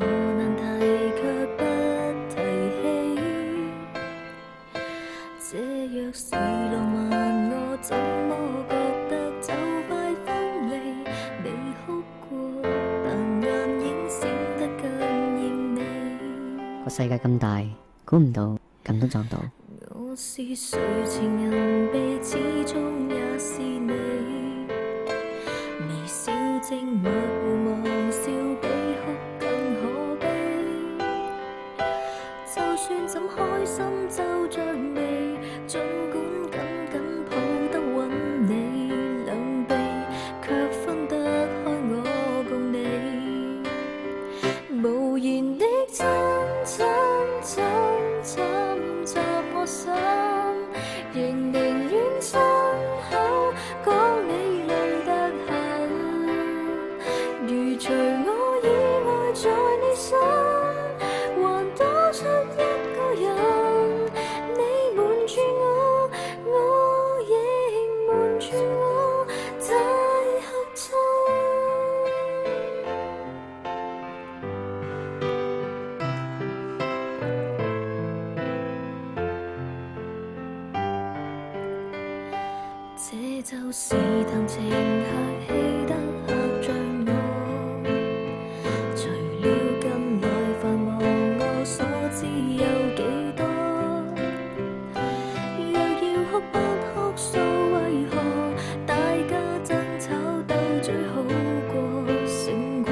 何難題卻不提起，這若是浪漫，我怎麼覺得就快分離？未哭過，但眼影閃得更豔美。個世界咁大，估唔到咁都撞到。我是誰情人被，始終也是你。微笑靜默互望，笑比哭更可悲。就算怎開心皺着眉，儘管緊緊抱得穩你兩臂，卻分得開我共你。無言的親親侵侵襲我心，仍寧願親口講你累得很。如除我以外在你心，還多出一個人。你瞞住我，我亦瞞住我，太合襯。這就是談情客氣得嚇着我，除了近來繁忙，我所知有幾多？若要哭不哭訴，為何大家爭吵鬥嘴好過勝過，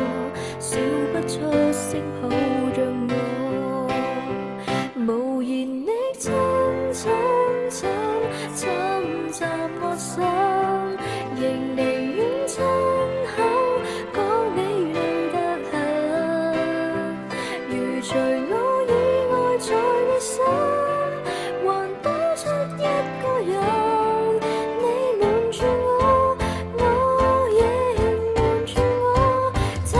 笑不出聲抱着我，無言的親親侵侵襲我心，仍寧願親口講你累得很。如除我以外在你心，還多出一個人。你瞞住我，我亦瞞住我，太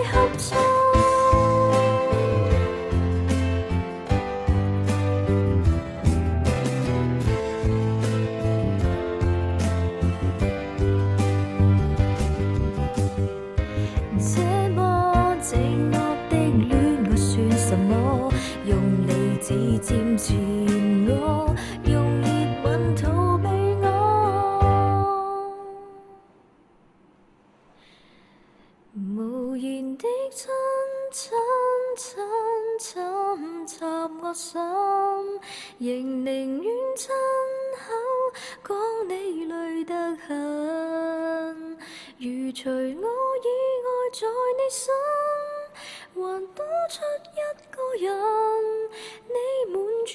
合襯。這麼寂寞的戀愛算什麼？用理智佔全我，用熱吻逃避我。無言的親親侵侵襲我心，仍寧願親口講你累得很。如除我以外在你心，還多出一個人。你瞞住